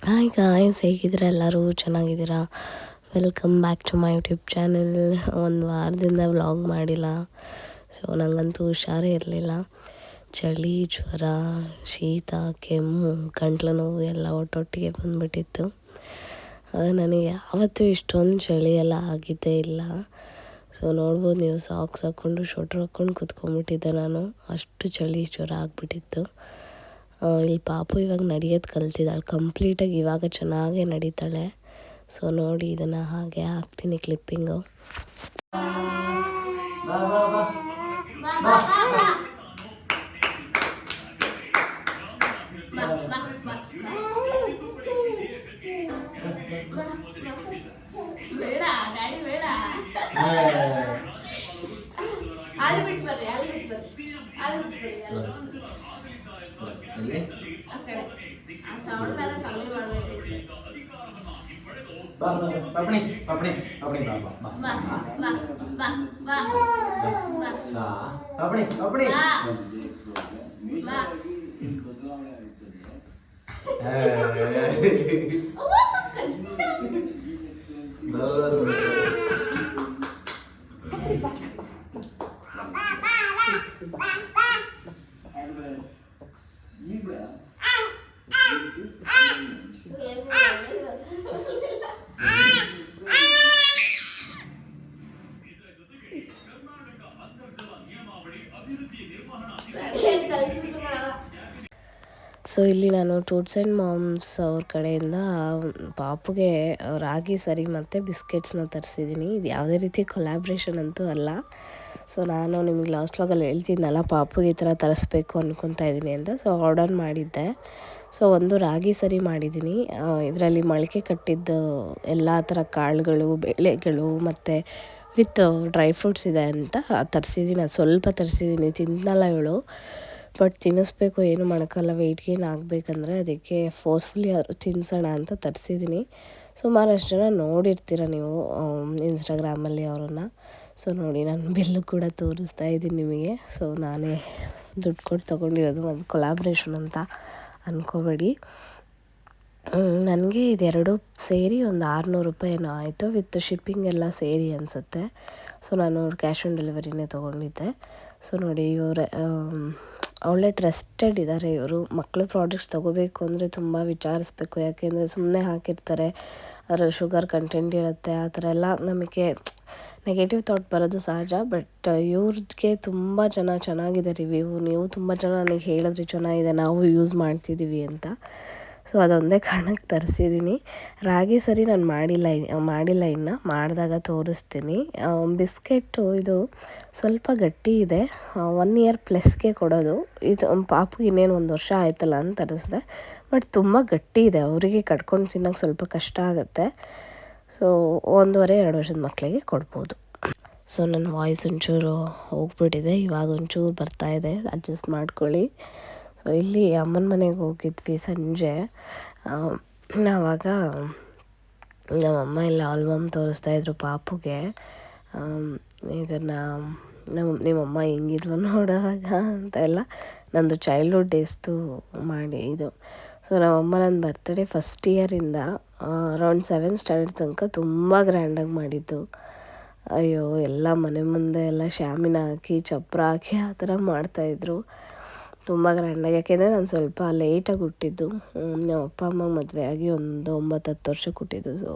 Hi guys, ಹೇಗಿದ್ದೀರಾ? ಎಲ್ಲರೂ ಚೆನ್ನಾಗಿದ್ದೀರಾ? Welcome back to my YouTube channel. ಒಂದು ವಾರದಿಂದ ವ್ಲಾಗ್ ಮಾಡಿಲ್ಲ. ಸೊ ನನಗಂತೂ ಹುಷಾರೇ ಇರಲಿಲ್ಲ. ಚಳಿ, ಜ್ವರ, ಶೀತ, ಕೆಮ್ಮು, ಗಂಟ್ಲು ನೋವು ಎಲ್ಲ ಒಟ್ಟೊಟ್ಟಿಗೆ ಬಂದುಬಿಟ್ಟಿತ್ತು. ನನಗೆ ಯಾವತ್ತೂ ಇಷ್ಟೊಂದು ಚಳಿ ಎಲ್ಲ ಆಗಿದ್ದೇ ಇಲ್ಲ. ಸೊ ನೋಡ್ಬೋದು ನೀವು, ಸಾಕ್ಸ್ ಹಾಕ್ಕೊಂಡು ಶೋಟ್ರ್ ಹಾಕ್ಕೊಂಡು ಕೂತ್ಕೊಂಡ್ಬಿಟ್ಟಿದ್ದೆ ನಾನು. ಅಷ್ಟು ಚಳಿ ಜ್ವರ ಆಗಿಬಿಟ್ಟಿತ್ತು. ಇಲ್ಲಿ ಪಾಪು ಇವಾಗ ನಡೆಯೋದು ಕಲ್ತಿದ್ದಾಳೆ ಕಂಪ್ಲೀಟಾಗಿ. ಇವಾಗ ಚೆನ್ನಾಗೇ ನಡೀತಾಳೆ. ಸೊ ನೋಡಿ, ಇದನ್ನು ಹಾಗೆ ಹಾಕ್ತೀನಿ ಕ್ಲಿಪ್ಪಿಂಗು. ಸೊ ಇಲ್ಲಿ ನಾನು ಟೂಟ್ಸ್ ಆ್ಯಂಡ್ ಮಾಮ್ಸ್ ಅವ್ರ ಕಡೆಯಿಂದ ಪಾಪುಗೆ ರಾಗಿ ಸರಿ ಮತ್ತು ಬಿಸ್ಕೆಟ್ಸ್ನ ತರಿಸಿದ್ದೀನಿ. ಇದು ಯಾವುದೇ ರೀತಿ ಕೊಲ್ಯಾಬ್ರೇಷನ್ ಅಂತೂ ಅಲ್ಲ. ಸೊ ನಾನು ನಿಮಗೆ ಲಾಸ್ಟ್ ವ್ಲಾಗಲ್ಲಿ ಹೇಳ್ತಿದ್ನಲ್ಲ, ಪಾಪುಗೆ ಈ ಥರ ತರಿಸ್ಬೇಕು ಅಂದ್ಕೊತಾ ಇದ್ದೀನಿ ಅಂತ. ಸೊ ಆರ್ಡರ್ ಮಾಡಿದ್ದೆ. ಸೊ ಒಂದು ರಾಗಿ ಸರಿ ಮಾಡಿದ್ದೀನಿ. ಇದರಲ್ಲಿ ಮೊಳಕೆ ಕಟ್ಟಿದ್ದು ಎಲ್ಲ ಥರ ಕಾಳುಗಳು, ಬೇಳೆಗಳು ಮತ್ತು ವಿತ್ ಡ್ರೈ ಫ್ರೂಟ್ಸ್ ಇದೆ ಅಂತ ತರಿಸಿದ್ದೀನಿ. ಅದು ಸ್ವಲ್ಪ ತರಿಸಿದ್ದೀನಿ, ತಿನ್ನಲ್ಲ ಇವಳು. ಬಟ್ ತಿನ್ನಿಸ್ಬೇಕು, ಏನು ಮಾಡೋಕ್ಕಲ್ಲ, ವೆಯ್ಟ್ ಗೇನ್ ಆಗಬೇಕಂದ್ರೆ. ಅದಕ್ಕೆ ಫೋರ್ಸ್ಫುಲಿ ತಿನ್ನಿಸೋಣ ಅಂತ ತರಿಸಿದ್ದೀನಿ. ಸುಮಾರಷ್ಟು ಜನ ನೋಡಿರ್ತೀರ ನೀವು ಇನ್ಸ್ಟಾಗ್ರಾಮಲ್ಲಿ ಅವರನ್ನು. ಸೊ ನೋಡಿ, ನಾನು ಬಿಲ್ಲು ಕೂಡ ತೋರಿಸ್ತಾ ಇದ್ದೀನಿ ನಿಮಗೆ. ಸೊ ನಾನೇ ದುಡ್ಡು ಕೊಟ್ಟು ತೊಗೊಂಡಿರೋದು, ಒಂದು ಕೊಲಾಬ್ರೇಷನ್ ಅಂತ ಅಂದ್ಕೋಬೇಡಿ. ನನಗೆ ಇದೆರಡು ಸೇರಿ ಒಂದು 600 ರೂಪಾಯಿನೋ ಆಯಿತು, ವಿತ್ ಶಿಪ್ಪಿಂಗ್ ಎಲ್ಲ ಸೇರಿ ಅನಿಸುತ್ತೆ. ಸೊ ನಾನು ಕ್ಯಾಶ್ ಆನ್ ಡೆಲಿವರಿನೇ ತೊಗೊಂಡಿದ್ದೆ. ಸೊ ನೋಡಿ, ಇವರು ಒಳ್ಳೆ ಟ್ರಸ್ಟೆಡ್ ಇದ್ದಾರೆ ಇವರು. ಮಕ್ಕಳು ಪ್ರಾಡಕ್ಟ್ಸ್ ತೊಗೋಬೇಕು ಅಂದರೆ ತುಂಬ ವಿಚಾರಿಸ್ಬೇಕು, ಯಾಕೆಂದರೆ ಸುಮ್ಮನೆ ಹಾಕಿರ್ತಾರೆ, ಅದರಲ್ಲಿ ಶುಗರ್ ಕಂಟೆಂಟ್ ಇರುತ್ತೆ, ಆ ಥರ ಎಲ್ಲ ನಮಗೆ ನೆಗೆಟಿವ್ ಥಾಟ್ ಬರೋದು ಸಹಜ. ಬಟ್ ಇವ್ರಿಗೆ ತುಂಬ ಚೆನ್ನಾಗಿದೆ ರಿವ್ಯೂ. ನೀವು ತುಂಬ ಜನ ನನಗೆ ಹೇಳಿದ್ರಿ ಚೆನ್ನಾಗಿದೆ, ನಾವು ಯೂಸ್ ಮಾಡ್ತಿದ್ದೀವಿ ಅಂತ. ಸೊ ಅದೊಂದೇ ಕಾರಣಕ್ಕೆ ತರಿಸಿದ್ದೀನಿ. ರಾಗಿ ಸರಿ ನಾನು ಮಾಡಿಲ್ಲ ಇನ್ನು, ಮಾಡಿದಾಗ ತೋರಿಸ್ತೀನಿ. ಬಿಸ್ಕೆಟು ಇದು ಸ್ವಲ್ಪ ಗಟ್ಟಿ ಇದೆ. 1 ಇಯರ್ ಪ್ಲಸ್ಗೆ ಕೊಡೋದು ಇದು. ಪಾಪು ಇನ್ನೇನು 1 ವರ್ಷ ಆಯ್ತಲ್ಲ ಅಂತ ತರಿಸಿದೆ. ಬಟ್ ತುಂಬ ಗಟ್ಟಿ ಇದೆ, ಅವರಿಗೆ ಕಟ್ಕೊಂಡು ತಿನ್ನೋಕ್ಕೆ ಸ್ವಲ್ಪ ಕಷ್ಟ ಆಗುತ್ತೆ. ಸೊ 1.5-2 ವರ್ಷದ ಮಕ್ಕಳಿಗೆ ಕೊಡ್ಬೋದು. ಸೊ ನನ್ನ ವಾಯ್ಸ್ ಒಂಚೂರು ಹೋಗ್ಬಿಟ್ಟಿದೆ, ಇವಾಗ ಒಂಚೂರು ಬರ್ತಾಯಿದೆ, ಅಡ್ಜಸ್ಟ್ ಮಾಡ್ಕೊಳ್ಳಿ. ಸೊ ಇಲ್ಲಿ ಅಮ್ಮನ ಮನೆಗೆ ಹೋಗಿದ್ವಿ ಸಂಜೆ. ಆವಾಗ ನಮ್ಮಮ್ಮ ಎಲ್ಲ ಆಲ್ಬಮ್ ತೋರಿಸ್ತಾಯಿದ್ರು ಪಾಪುಗೆ. ಇದನ್ನು ನಿಮ್ಮಮ್ಮ ಹೆಂಗಿದ್ವು ನೋಡೋವಾಗ ಅಂತ ಎಲ್ಲ ನಂದು ಚೈಲ್ಡ್ಹುಡ್ ಡೇಸ್ದು ಮಾಡಿ ಇದು. ಸೊ ನಮ್ಮಮ್ಮ ನನ್ನ ಬರ್ತ್ಡೇ ಫಸ್ಟ್ ಇಯರಿಂದ ಅರೌಂಡ್ 7th ಸ್ಟ್ಯಾಂಡರ್ಡ್ ತನಕ ತುಂಬ ಗ್ರ್ಯಾಂಡಾಗಿ ಮಾಡಿದ್ದು. ಅಯ್ಯೋ, ಎಲ್ಲ ಮನೆ ಮುಂದೆ ಎಲ್ಲ ಶಾಮಿನ ಹಾಕಿ ಚಪ್ಪರ ಹಾಕಿ ಆ ಥರ ಮಾಡ್ತಾಯಿದ್ರು, ತುಂಬ ಗ್ರ್ಯಾಂಡಾಗಿ. ಯಾಕೆಂದರೆ ನಾನು ಸ್ವಲ್ಪ ಲೇಟಾಗಿ ಹುಟ್ಟಿದ್ದು. ನಮ್ಮ ಅಪ್ಪ ಅಮ್ಮಗೆ ಮದುವೆ ಆಗಿ ಒಂದು 9-10 ವರ್ಷಕ್ಕೆ ಹುಟ್ಟಿದ್ದು. ಸೊ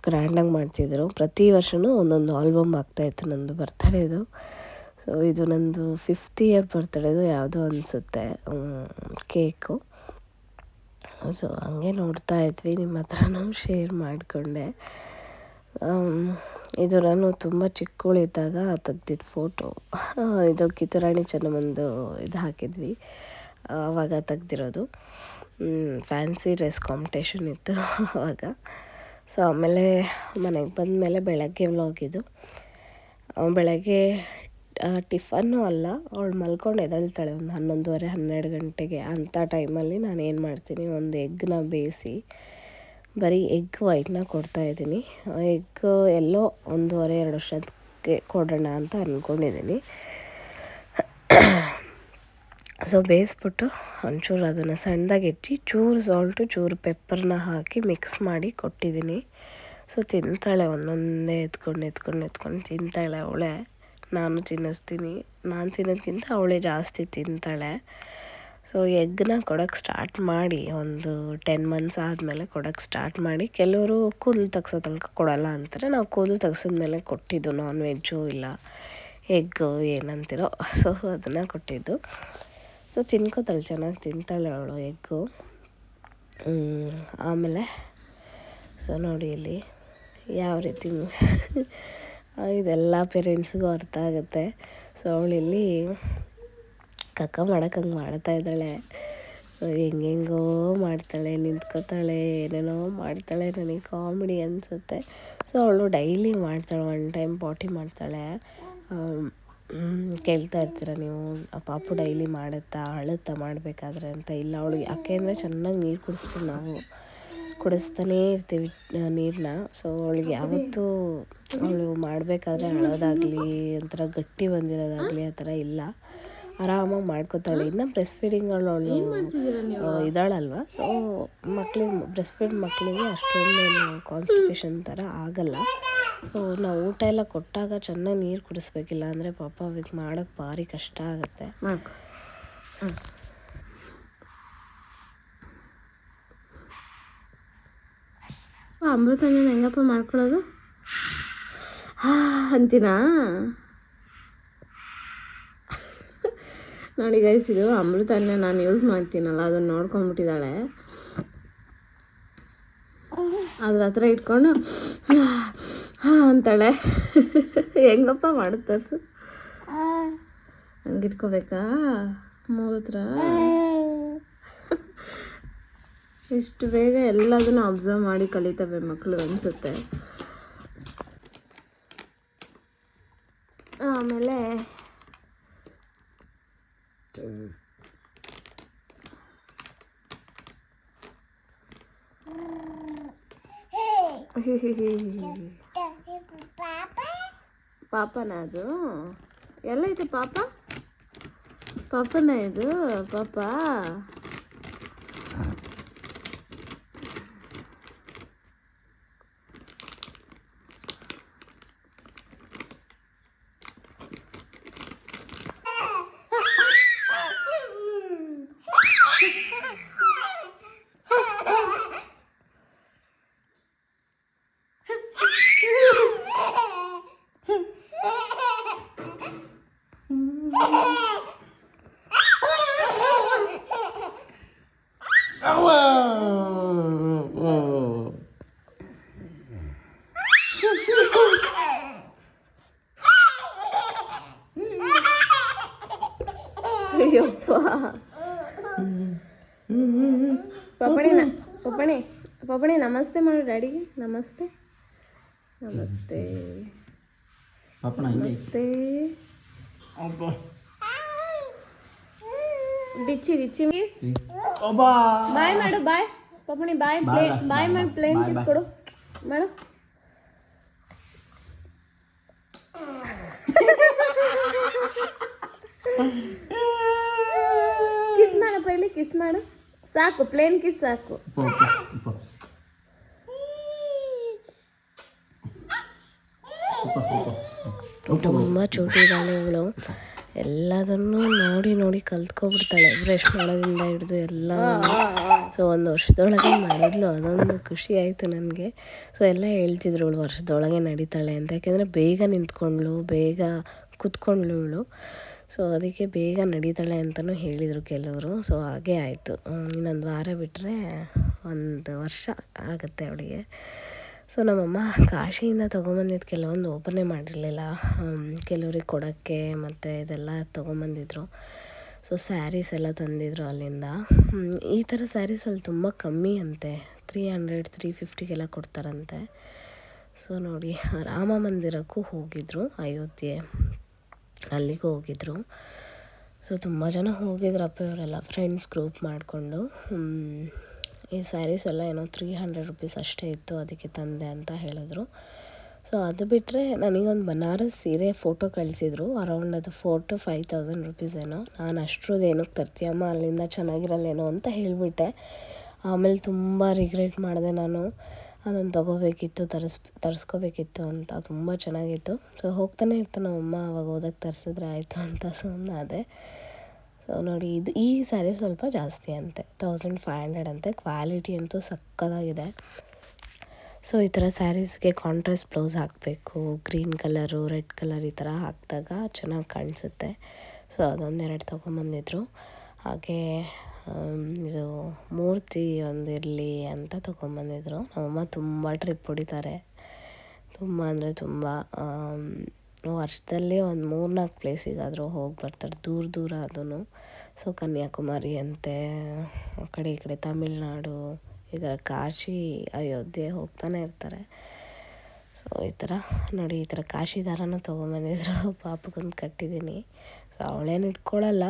ಗ್ರ್ಯಾಂಡಾಗಿ ಮಾಡ್ತಿದ್ರು. ಪ್ರತಿ ವರ್ಷವೂ ಒಂದೊಂದು ಆಲ್ಬಮ್ ಆಗ್ತಾಯಿತ್ತು ನಂದು ಬರ್ತಡೇದು. ಸೊ ಇದು ನಂದು 5th ಇಯರ್ ಬರ್ತಡೇದು ಯಾವುದೋ ಅನಿಸುತ್ತೆ ಕೇಕು. ಸೊ ಹಂಗೆ ನೋಡ್ತಾ ಇದ್ವಿ, ನಿಮ್ಮ ಹತ್ರನೂ ಶೇರ್ ಮಾಡಿಕೊಂಡೆ. ಇದು ನಾನು ತುಂಬ ಚಿಕ್ಕವಳಿದ್ದಾಗ ತೆಗ್ದಿದ್ದು ಫೋಟೋ. ಇದು ಕಿತ್ತೂರಾಣಿ ಚೆನ್ನಮ್ಮಂದು ಇದು ಹಾಕಿದ್ವಿ, ಆವಾಗ ತೆಗ್ದಿರೋದು. ಫ್ಯಾನ್ಸಿ ಡ್ರೆಸ್ ಕಾಂಪಿಟೇಷನ್ ಇತ್ತು ಆವಾಗ. ಸೊ ಆಮೇಲೆ ಮನೆಗೆ ಬಂದಮೇಲೆ ಬೆಳಗ್ಗೆ ವ್ಲಾಗ್ ಇದು. ಬೆಳಗ್ಗೆ ಟಿಫನ್ನು ಅಲ್ಲ, ಅವಳು ಮಲ್ಕೊಂಡು ಎದ್ದೇಳ್ತಾಳೆ ಒಂದು 11:30-12 ಗಂಟೆಗೆ. ಅಂಥ ಟೈಮಲ್ಲಿ ನಾನು ಏನು ಮಾಡ್ತೀನಿ, ಒಂದು ಎಗ್ನ ಬೇಯಿಸಿ ಬರೀ ಎಗ್ ವೈಟ್ನ ಕೊಡ್ತಾಯಿದ್ದೀನಿ. ಎಗ್ ಎಲ್ಲೋ 1.5-2 ವರ್ಷಕ್ಕೆ ಕೊಡೋಣ ಅಂತ ಅಂದ್ಕೊಂಡಿದ್ದೀನಿ. ಸೊ ಬೇಯಿಸ್ಬಿಟ್ಟು ಒಂಚೂರು ಅದನ್ನು ಸಣ್ಣದಾಗಿ ಹೆಚ್ಚಿ ಚೂರು ಸಾಲ್ಟು ಚೂರು ಪೆಪ್ಪರ್ನ ಹಾಕಿ ಮಿಕ್ಸ್ ಮಾಡಿ ಕೊಟ್ಟಿದ್ದೀನಿ. ಸೊ ತಿಂತಾಳೆ, ಒಂದೊಂದೇ ಎತ್ಕೊಂಡು ತಿಂತಾಳೆ ಅವಳೇ. ನಾನು ತಿನ್ನಿಸ್ತೀನಿ, ನಾನು ತಿನ್ನೋದಕ್ಕಿಂತ ಅವಳೇ ಜಾಸ್ತಿ ತಿಂತಾಳೆ. ಸೊ ಎಗ್ನ ಕೊಡೋಕ್ಕೆ ಸ್ಟಾರ್ಟ್ ಮಾಡಿ ಒಂದು 10 ಮಂತ್ಸ್ ಆದಮೇಲೆ ಕೊಡೋಕ್ಕೆ ಸ್ಟಾರ್ಟ್ ಮಾಡಿ. ಕೆಲವರು ಕೂದಲು ತೆಗ್ಸೋ ತನಕ ಕೊಡೋಲ್ಲ ಅಂತಾರೆ. ನಾವು ಕೂದಲು ತೆಗ್ಸಿದ್ಮೇಲೆ ಕೊಟ್ಟಿದ್ದು, ನಾನ್ ವೆಜ್ಜು ಇಲ್ಲ ಎಗ್ಗು ಏನಂತಿರೋ, ಸೊ ಅದನ್ನು ಕೊಟ್ಟಿದ್ದು. ಸೊ ತಿನ್ಕೋತಾಳೆ, ಚೆನ್ನಾಗಿ ತಿಂತಾಳೆ ಅವಳು ಎಗ್ಗು. ಆಮೇಲೆ ಸೊ ನೋಡಿ ಇಲ್ಲಿ ಯಾವ ರೀತಿ ಇದೆಲ್ಲ ಪೇರೆಂಟ್ಸ್ಗೂ ಅರ್ಥ ಆಗುತ್ತೆ. ಸೊ ಅವಳಿಲ್ಲಿ ಕಕ್ಕ ಮಾಡೋಕೆ ಹಂಗೆ ಮಾಡ್ತಾಯಿದ್ದಾಳೆ, ಹೆಂಗೆಂಗೋ ಮಾಡ್ತಾಳೆ, ನಿಂತ್ಕೋತಾಳೆ, ಏನೇನೋ ಮಾಡ್ತಾಳೆ. ನನಗೆ ಕಾಮಿಡಿ ಅನಿಸುತ್ತೆ. ಸೊ ಅವಳು ಡೈಲಿ ಮಾಡ್ತಾಳೆ, 1 ಟೈಮ್ ಪಾಟಿ ಮಾಡ್ತಾಳೆ. ಕೇಳ್ತಾ ಇರ್ತೀರ ನೀವು, ಪಾಪು ಡೈಲಿ ಮಾಡುತ್ತಾ ಅಳುತ್ತಾ ಮಾಡಬೇಕಾದ್ರೆ ಅಂತ. ಇಲ್ಲ ಅವಳು ಯಾಕೆ ಅಂದರೆ ಚೆನ್ನಾಗಿ ನೀರು ಕುಡಿಸ್ತೀವಿ ನಾವು, ಕುಡಿಸ್ತಾನೇ ಇರ್ತೀವಿ ನೀರನ್ನ. ಸೊ ಅವಳಿಗೆ ಯಾವತ್ತೂ ಅವಳು ಮಾಡಬೇಕಾದ್ರೆ ಅಳೋದಾಗಲಿ ಒಂಥರ ಗಟ್ಟಿ ಬಂದಿರೋದಾಗಲಿ ಆ ಥರ ಇಲ್ಲ, ಆರಾಮಾಗಿ ಮಾಡ್ಕೋತಾಳೆ. ಇನ್ನು ಬ್ರೆಸ್ಟ್ ಫೀಡಿಂಗ್ ಅವಳು ಇದ್ದಾಳಲ್ವ. ಸೊ ಬ್ರೆಸ್ಟ್ ಫೀಡ್ ಮಕ್ಕಳಿಗೆ ಅಷ್ಟೊಂದೇನು ಕಾನ್ಸ್ಟಿಪೇಷನ್ ಥರ ಆಗಲ್ಲ. ಸೊ ನಾವು ಊಟ ಎಲ್ಲ ಕೊಟ್ಟಾಗ ಚೆನ್ನಾಗಿ ನೀರು ಕುಡಿಸ್ಬೇಕಿಲ್ಲ ಅಂದರೆ ಪಾಪ ಅವಿಗೆ ಮಾಡೋಕ್ಕೆ ಭಾರಿ ಕಷ್ಟ ಆಗುತ್ತೆ. ಅಮೃತನ ಹೆಂಗಪ್ಪ ಮಾಡ್ಕೊಳ್ಳೋದು ಅಂತೀನಾ? ನೋಡಿ ಗೈಸ್, ಇದು ಅಮೃತನೇ ನಾನು ಯೂಸ್ ಮಾಡ್ತೀನಲ್ಲ, ಅದನ್ನು ನೋಡ್ಕೊಂಡ್ಬಿಟ್ಟಿದ್ದಾಳೆ. ಅದ್ರ ಹತ್ರ ಇಟ್ಕೊಂಡು ಅಂತಾಳೆ. ಹೆಂಗಪ್ಪ ಮಾಡೋದು ತೋರಿಸು. ಹಂಗೆ ಇಟ್ಕೋಬೇಕಾ ಮೂರ ಹತ್ರ? ಇಷ್ಟು ಬೇಗ ಎಲ್ಲದನ್ನು ಅಬ್ಸರ್ವ್ ಮಾಡಿ ಕಲಿತವೆ ಮಕ್ಕಳು ಅನಿಸುತ್ತೆ. ಆಮೇಲೆ ಪಾಪನ ಅದು ಎಲ್ಲೈತೆ ಪಾಪ? ಪಾಪನ ಇದು ಪಾಪ? ಅಯ್ಯಪ್ಪ, ಪಪ್ಪಣಿ ನಮಸ್ತೆ ಮಾಡು ಡ್ಯಾಡಿಗೆ. ನಮಸ್ತೆ ನಮಸ್ತೆ ನಮಸ್ತೆ. ಡಿಚ್ಚಿ ಡಿಚ್ಚಿ ಮಿಸ್ ಬಾಯ್ ಮಾಡು. ಬಾಯ್ ಪಪ್ಪಣಿ, ಬಾಯ್. ಬಾಯ್ ಮಾಡಿ ಪ್ಲೇನ್ ಕಿಸ್ ಕೊಡು ಮಾಡು. ಕಿಸ್ ಮಾಡಪ್ಪ, ಇಲ್ಲಿ ಕಿಸ್ ಮಾಡು ಸಾಕು. ಪ್ಲೇನ್ ಕಿಸ್ ಸಾಕು. ತುಂಬ ಚೂಟಿದ್ದಾಳೆ ಇವಳು. ಎಲ್ಲದನ್ನು ನೋಡಿ ಕಲ್ತ್ಕೊಬಿಡ್ತಾಳೆ, ಬ್ರಷ್ ಮಾಡೋದ್ರಿಂದ ಹಿಡಿದು ಎಲ್ಲ. ಸೊ 1 ವರ್ಷದೊಳಗೆ ಮಾಡಿದ್ಲು, ಅದೊಂದು ಖುಷಿ ಆಯಿತು ನನಗೆ. ಸೊ ಎಲ್ಲ ಹೇಳ್ತಿದ್ರು ಇವಳು ವರ್ಷದೊಳಗೆ ನಡೀತಾಳೆ ಅಂತ, ಯಾಕೆಂದರೆ ಬೇಗ ನಿಂತ್ಕೊಂಡ್ಳು, ಬೇಗ ಕೂತ್ಕೊಂಡ್ಳು ಇವಳು. ಸೊ ಅದಕ್ಕೆ ಬೇಗ ನಡೀತಾಳೆ ಅಂತಲೂ ಹೇಳಿದರು ಕೆಲವರು. ಸೊ ಹಾಗೇ ಆಯಿತು. ಇನ್ನೊಂದು ವಾರ ಬಿಟ್ಟರೆ 1 ವರ್ಷ ಆಗುತ್ತೆ ಅವಳಿಗೆ. ಸೊ ನಮ್ಮಮ್ಮ ಕಾಶಿಯಿಂದ ತೊಗೊಂಬಂದಿದ್ದು ಕೆಲವೊಂದು ಓಪನೇ ಮಾಡಿರಲಿಲ್ಲ, ಕೆಲವ್ರಿಗೆ ಕೊಡೋಕ್ಕೆ ಮತ್ತು ಇದೆಲ್ಲ ತೊಗೊಂಬಂದಿದ್ರು. ಸೊ ಸ್ಯಾರೀಸ್ ಎಲ್ಲ ತಂದಿದ್ರು ಅಲ್ಲಿಂದ. ಈ ಥರ ಸ್ಯಾರೀಸ್ ಅಲ್ಲಿ ತುಂಬ ಕಮ್ಮಿ ಅಂತೆ, 300 350ಗೆಲ್ಲ ಕೊಡ್ತಾರಂತೆ. ಸೊ ನೋಡಿ, ರಾಮ ಮಂದಿರಕ್ಕೂ ಹೋಗಿದ್ರು, ಅಯೋಧ್ಯೆ ಅಲ್ಲಿಗೂ ಹೋಗಿದ್ರು. ಸೊ ತುಂಬ ಜನ ಹೋಗಿದ್ರಪ್ಪ ಇವರೆಲ್ಲ ಫ್ರೆಂಡ್ಸ್ ಗ್ರೂಪ್ ಮಾಡಿಕೊಂಡು. ಈ ಸ್ಯಾರೀಸ್ ಎಲ್ಲ ಏನೋ 300 ರುಪೀಸ್ ಅಷ್ಟೇ ಇತ್ತು, ಅದಕ್ಕೆ ತಂದೆ ಅಂತ ಹೇಳಿದ್ರು. ಸೊ ಅದು ಬಿಟ್ಟರೆ ನನಗೊಂದು ಬನಾರಸ್ ಸೀರೆ ಫೋಟೋ ಕಳಿಸಿದ್ರು. ಅರೌಂಡ್ ಅದು 4,000 to 5,000 ರುಪೀಸ್ ಏನೋ. ನಾನು ಅಷ್ಟ್ರದ್ದು ಏನಕ್ಕೆ ತರ್ತೀಯಮ್ಮ, ಅಲ್ಲಿಂದ ಚೆನ್ನಾಗಿರಲ್ಲೇನೋ ಅಂತ ಹೇಳಿಬಿಟ್ಟೆ. ಆಮೇಲೆ ತುಂಬ ರಿಗ್ರೆಟ್ ಮಾಡಿದೆ ನಾನು. ಅದನ್ನು ತೊಗೋಬೇಕಿತ್ತು, ತರಿಸ್ಕೋಬೇಕಿತ್ತು ಅಂತ. ತುಂಬ ಚೆನ್ನಾಗಿತ್ತು. ಸೊ ಹೋಗ್ತಾನೆ ಇರ್ತಾನೆ ನಮ್ಮಮ್ಮ, ಅವಾಗ ಹೋದಾಗ ತರಿಸಿದ್ರೆ ಆಯಿತು ಅಂತ ಸುಮ್ಮನಾದೆ. ಸೊ ನೋಡಿ, ಈ ಸ್ಯಾರಿ ಸ್ವಲ್ಪ ಜಾಸ್ತಿ ಅಂತೆ, 1,500 ಅಂತೆ. ಕ್ವಾಲಿಟಿ ಅಂತೂ ಸಕ್ಕತ್ತಾಗಿದೆ. ಸೊ ಈ ಥರ ಸ್ಯಾರೀಸ್ಗೆ ಕಾಂಟ್ರಾಸ್ಟ್ ಬ್ಲೌಸ್ ಹಾಕಬೇಕು, ಗ್ರೀನ್ ಕಲರು, ರೆಡ್ ಕಲರ್ ಈ ಥರ ಹಾಕಿದಾಗ ಚೆನ್ನಾಗಿ ಕಾಣಿಸುತ್ತೆ. ಸೊ ಅದೊಂದೆರಡು ತೊಗೊಂಬಂದಿದ್ರು. ಹಾಗೆ ಇದು ಮೂರ್ತಿ ಒಂದಿರಲಿ ಅಂತ ತೊಗೊಂಬಂದಿದ್ರು. ನಮ್ಮಮ್ಮ ತುಂಬ ಟ್ರಿಪ್ ಹೊಡಿತಾರೆ, ತುಂಬ ಅಂದರೆ ತುಂಬ. ವರ್ಷದಲ್ಲಿ ಒಂದು 3-4 ಪ್ಲೇಸಿಗಾದರೂ ಹೋಗಿ ಬರ್ತಾರೆ, ದೂರ ಅದೂ. ಸೊ ಕನ್ಯಾಕುಮಾರಿ ಅಂತೆ, ಆ ಕಡೆ ಈ ಕಡೆ ತಮಿಳ್ನಾಡು, ಈ ಥರ ಕಾಶಿ, ಅಯೋಧ್ಯೆ ಹೋಗ್ತಾನೆ ಇರ್ತಾರೆ. ಸೊ ಈ ಥರ ನೋಡಿ, ಈ ಥರ ಕಾಶಿ ದಾರನೂ ತೊಗೊಂಬಂದಿದ್ರು. ಪಾಪಗೊಂದು ಕಟ್ಟಿದ್ದೀನಿ. ಸೊ ಅವಳೇನು ಇಟ್ಕೊಳ್ಳಲ್ಲ.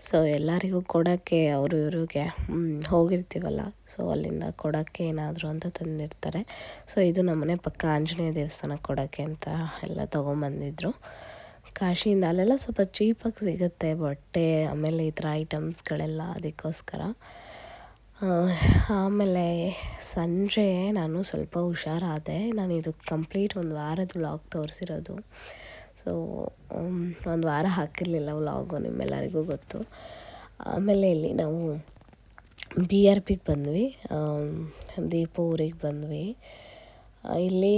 ಸೊ ಎಲ್ಲರಿಗೂ ಕೊಡೋಕ್ಕೆ ಅವರು ಇವ್ರಿಗೆ ಹೋಗಿರ್ತೀವಲ್ಲ, ಸೊ ಅಲ್ಲಿಂದ ಕೊಡೋಕ್ಕೆ ಏನಾದರೂ ಅಂತ ತಂದಿರ್ತಾರೆ. ಸೊ ಇದು ನಮ್ಮನೆ ಪಕ್ಕ ಆಂಜನೇಯ ದೇವಸ್ಥಾನಕ್ಕೆ ಕೊಡೋಕ್ಕೆ ಅಂತ ಎಲ್ಲ ತೊಗೊಂಬಂದಿದ್ರು ಕಾಶಿಯಿಂದ. ಅಲ್ಲೆಲ್ಲ ಸ್ವಲ್ಪ ಚೀಪಾಗಿ ಸಿಗುತ್ತೆ ಬಟ್ಟೆ, ಆಮೇಲೆ ಈ ಥರ ಐಟಮ್ಸ್ಗಳೆಲ್ಲ, ಅದಕ್ಕೋಸ್ಕರ. ಆಮೇಲೆ ಸಂಜೆ ನಾನು ಸ್ವಲ್ಪ ಹುಷಾರಾದೆ. ನಾನು ಇದು ಕಂಪ್ಲೀಟ್ 1 ವಾರದ ವ್ಲಾಗ್ ತೋರಿಸಿರೋದು. ಸೊ 1 ವಾರ ಹಾಕಿರಲಿಲ್ಲ ವ್ಲಾಗು, ನಿಮ್ಮೆಲ್ಲರಿಗೂ ಗೊತ್ತು. ಆಮೇಲೆ ಇಲ್ಲಿ ನಾವು BRPಗೆ ಬಂದ್ವಿ, ದೀಪ ಊರಿಗೆ ಬಂದ್ವಿ. ಇಲ್ಲಿ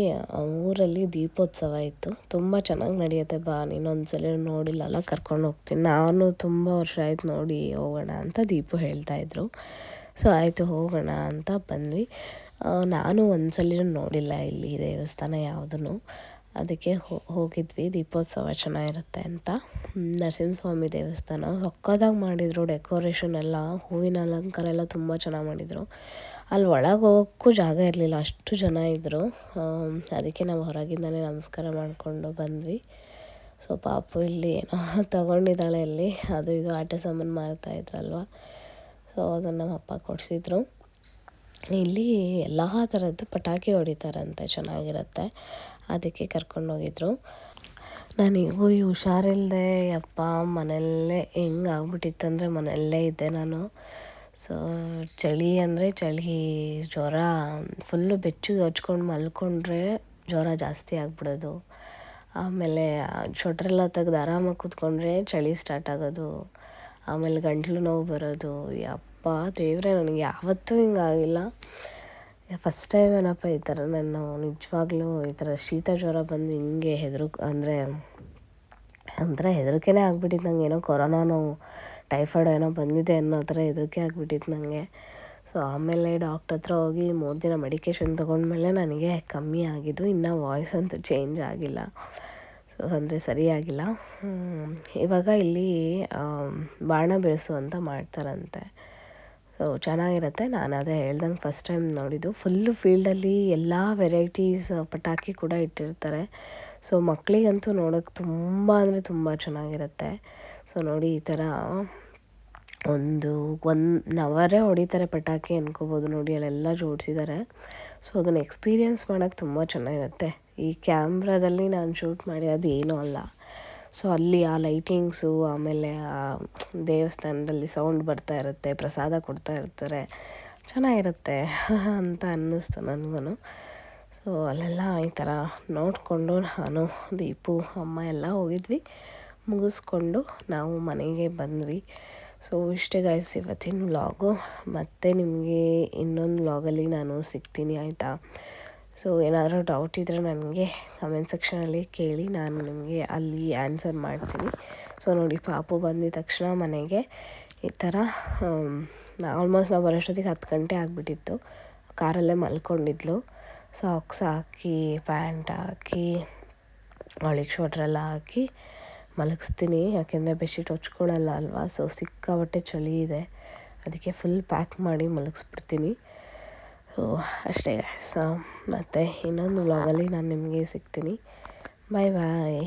ಊರಲ್ಲಿ ದೀಪೋತ್ಸವ ಇತ್ತು, ತುಂಬ ಚೆನ್ನಾಗಿ ನಡೆಯುತ್ತೆ. ಬಾ, ನೀನೊಂದ್ಸಲ ನೋಡಿಲ್ಲಲ್ಲ, ಕರ್ಕೊಂಡು ಹೋಗ್ತೀನಿ. ನಾನು ತುಂಬ ವರ್ಷ ಆಯ್ತು ನೋಡಿ, ಹೋಗೋಣ ಅಂತ ದೀಪು ಹೇಳ್ತಾಯಿದ್ರು. ಸೊ ಆಯಿತು ಹೋಗೋಣ ಅಂತ ಬಂದ್ವಿ. ನಾನು ಒಂದ್ಸಲ ನೋಡಿಲ್ಲ ಇಲ್ಲಿ ದೇವಸ್ಥಾನ ಯಾವುದೂ, ಅದಕ್ಕೆ ಹೋಗಿದ್ವಿ. ದೀಪೋತ್ಸವ ಚೆನ್ನಾಗಿರುತ್ತೆ ಅಂತ. ನರಸಿಂಹಸ್ವಾಮಿ ದೇವಸ್ಥಾನ ಸಕ್ಕತ್ತಾಗಿ ಮಾಡಿದರು. ಡೆಕೋರೇಷನ್ ಎಲ್ಲ, ಹೂವಿನ ಅಲಂಕಾರ ಎಲ್ಲ ತುಂಬ ಚೆನ್ನಾಗಿ ಮಾಡಿದರು. ಅಲ್ಲಿ ಒಳಗೆ ಹೋಗೋಕ್ಕೂ ಜಾಗ ಇರಲಿಲ್ಲ, ಅಷ್ಟು ಜನ ಇದ್ದರು. ಅದಕ್ಕೆ ನಾವು ಹೊರಗಿಂದಲೇ ನಮಸ್ಕಾರ ಮಾಡಿಕೊಂಡು ಬಂದ್ವಿ. ಸೊ ಪಾಪು ಇಲ್ಲಿ ಏನೋ ತೊಗೊಂಡಿದ್ದಾಳೆ, ಇಲ್ಲಿ ಅದು ಇದು ಆಟ ಸಾಮಾನು ಮಾರ್ತಾಯಿದ್ರಲ್ವ, ಸೊ ಅದನ್ನು ನಮ್ಮ ಅಪ್ಪ ಕೊಡಿಸಿದ್ರು. ಇಲ್ಲಿ ಎಲ್ಲ ಥರದ್ದು ಪಟಾಕಿ ಹೊಡಿತಾರಂತೆ, ಚೆನ್ನಾಗಿರುತ್ತೆ, ಅದಕ್ಕೆ ಕರ್ಕೊಂಡೋಗಿದ್ರು. ನನಗೂ ಈ ಹುಷಾರಿಲ್ಲದೆ ಯಪ್ಪ ಮನೆಯಲ್ಲೇ ಹೆಂಗೆ ಆಗ್ಬಿಟ್ಟಿತ್ತಂದರೆ ಮನೆಯಲ್ಲೇ ಇದ್ದೆ ನಾನು. ಸೊ ಚಳಿ ಅಂದರೆ ಚಳಿ, ಜ್ವರ, ಫುಲ್ಲು ಬೆಚ್ಚಗೆ ಹಚ್ಕೊಂಡು ಮಲ್ಕೊಂಡ್ರೆ ಜ್ವರ ಜಾಸ್ತಿ ಆಗಿಬಿಡೋದು. ಆಮೇಲೆ ಶೊಟ್ರೆಲ್ಲ ತೆಗ್ದು ಆರಾಮಾಗಿ ಕೂತ್ಕೊಂಡ್ರೆ ಚಳಿ ಸ್ಟಾರ್ಟ್ ಆಗೋದು. ಆಮೇಲೆ ಗಂಟ್ಲು ನೋವು ಬರೋದು. ಯಪ್ಪ ದೇವರೇ, ನನಗೆ ಯಾವತ್ತೂ ಹಿಂಗಾಗಿಲ್ಲ, ಫಸ್ಟ್ ಟೈಮ್ ಏನಪ್ಪ ಈ ಥರ. ನಾನು ನಿಜವಾಗ್ಲೂ ಈ ಥರ ಶೀತ ಜ್ವರ ಬಂದು ಹಿಂಗೆ ಒಂಥರ ಹೆದರಿಕೆನೇ ಆಗ್ಬಿಟ್ಟಿತ್ತು ನನಗೆ. ಏನೋ ಕೊರೋನಾನೋ ಟೈಫಾಯ್ಡ್ ಏನೋ ಬಂದಿದೆ ಅನ್ನೋ ಥರ ಹೆದರಿಕೆ ಆಗಿಬಿಟ್ಟಿತ್ತು ನನಗೆ. ಸೊ ಆಮೇಲೆ ಡಾಕ್ಟ್ರ್ ಹತ್ರ ಹೋಗಿ 3 ದಿನ ಮೆಡಿಕೇಷನ್ ತೊಗೊಂಡ್ಮೇಲೆ ನನಗೆ ಕಮ್ಮಿ ಆಗಿದ್ದು. ಇನ್ನೂ ವಾಯ್ಸ್ ಅಂತೂ ಚೇಂಜ್ ಆಗಿಲ್ಲ, ಸೊ ಅಂದರೆ ಸರಿಯಾಗಿಲ್ಲ. ಇವಾಗ ಇಲ್ಲಿ ಬಾಣ ಬಿರುಸು ಅಂತ ಮಾಡ್ತಾರಂತೆ. ಸೊ ಚೆನ್ನಾಗಿರುತ್ತೆ. ನಾನು ಅದೇ ಹೇಳ್ದಂಗೆ ಫಸ್ಟ್ ಟೈಮ್ ನೋಡಿದ್ದು. ಫುಲ್ಲು ಫೀಲ್ಡಲ್ಲಿ ಎಲ್ಲ ವೆರೈಟೀಸ್ ಪಟಾಕಿ ಕೂಡ ಇಟ್ಟಿರ್ತಾರೆ. ಸೊ ಮಕ್ಕಳಿಗಂತೂ ನೋಡೋಕ್ಕೆ ತುಂಬ ಅಂದರೆ ತುಂಬ ಚೆನ್ನಾಗಿರುತ್ತೆ. ಸೊ ನೋಡಿ, ಈ ಥರ 1 ಅವರೇ ಹೊಡಿತಾರೆ ಪಟಾಕಿ ಅನ್ಕೋಬೋದು. ನೋಡಿ ಅಲ್ಲೆಲ್ಲ ಜೋಡಿಸಿದ್ದಾರೆ. ಸೊ ಅದನ್ನು ಎಕ್ಸ್ಪೀರಿಯೆನ್ಸ್ ಮಾಡೋಕ್ಕೆ ತುಂಬ ಚೆನ್ನಾಗಿರುತ್ತೆ. ಈ ಕ್ಯಾಮ್ರಾದಲ್ಲಿ ನಾನು ಶೂಟ್ ಮಾಡಿ ಅದು ಏನೂ ಅಲ್ಲ. ಸೊ ಅಲ್ಲಿ ಆ ಲೈಟಿಂಗ್ಸು, ಆಮೇಲೆ ಆ ದೇವಸ್ಥಾನದಲ್ಲಿ ಸೌಂಡ್ ಬರ್ತಾ ಇರುತ್ತೆ, ಪ್ರಸಾದ ಕೊಡ್ತಾ ಇರ್ತಾರೆ, ಚೆನ್ನಾಗಿರುತ್ತೆ ಅಂತ ಅನ್ನಿಸ್ತು ನನಗೂ. ಸೊ ಅಲ್ಲೆಲ್ಲ ಈ ಥರ ನೋಡಿಕೊಂಡು ನಾನು, ದೀಪು, ಅಮ್ಮ ಎಲ್ಲ ಹೋಗಿದ್ವಿ. ಮುಗಿಸ್ಕೊಂಡು ನಾವು ಮನೆಗೆ ಬಂದ್ವಿ. ಸೊ ಇಷ್ಟೇ ಗೈಸ್ ಇವತ್ತಿನ ವ್ಲಾಗು. ಮತ್ತು ನಿಮಗೆ ಇನ್ನೊಂದು ವ್ಲಾಗಲ್ಲಿ ನಾನು ಸಿಗ್ತೀನಿ, ಆಯಿತಾ? ಸೊ ಏನಾದರೂ ಡೌಟ್ ಇದ್ದರೆ ನನಗೆ ಕಮೆಂಟ್ ಸೆಕ್ಷನಲ್ಲಿ ಕೇಳಿ, ನಾನು ನಿಮಗೆ ಅಲ್ಲಿ ಆನ್ಸರ್ ಮಾಡ್ತೀನಿ. ಸೊ ನೋಡಿ, ಪಾಪು ಬಂದಿದ ತಕ್ಷಣ ಮನೆಗೆ ಈ ಥರ ಆಲ್ಮೋಸ್ಟ್ ನಾವು ಬರೋಷ್ಟೊತ್ತಿಗೆ 10 ಗಂಟೆ ಆಗಿಬಿಟ್ಟಿತ್ತು. ಕಾರಲ್ಲೇ ಮಲ್ಕೊಂಡಿದ್ಲು. ಸಾಕ್ಸ್ ಹಾಕಿ, ಪ್ಯಾಂಟ್ ಹಾಕಿ, ಅವಳಿಗೆ ಶೋಟ್ರೆಲ್ಲ ಹಾಕಿ ಮಲಗಿಸ್ತೀನಿ. ಯಾಕೆಂದರೆ ಬೆಡ್ಶೀಟ್ ಹೊಚ್ಕೊಳ್ಳಲ್ಲ ಅಲ್ವಾ. ಸೊ ಸಿಕ್ಕಾಪಟ್ಟೆ ಚಳಿ ಇದೆ, ಅದಕ್ಕೆ ಫುಲ್ ಪ್ಯಾಕ್ ಮಾಡಿ ಮಲಗಿಸ್ಬಿಡ್ತೀನಿ. ಸೊ ಅಷ್ಟೇ ಗೈಸ್. ಮತ್ತು ಇನ್ನೊಂದು ವ್ಲಾಗಲ್ಲಿ ನಾನು ನಿಮಗೆ ಸಿಗ್ತೀನಿ. ಬಾಯ್ ಬಾಯ್.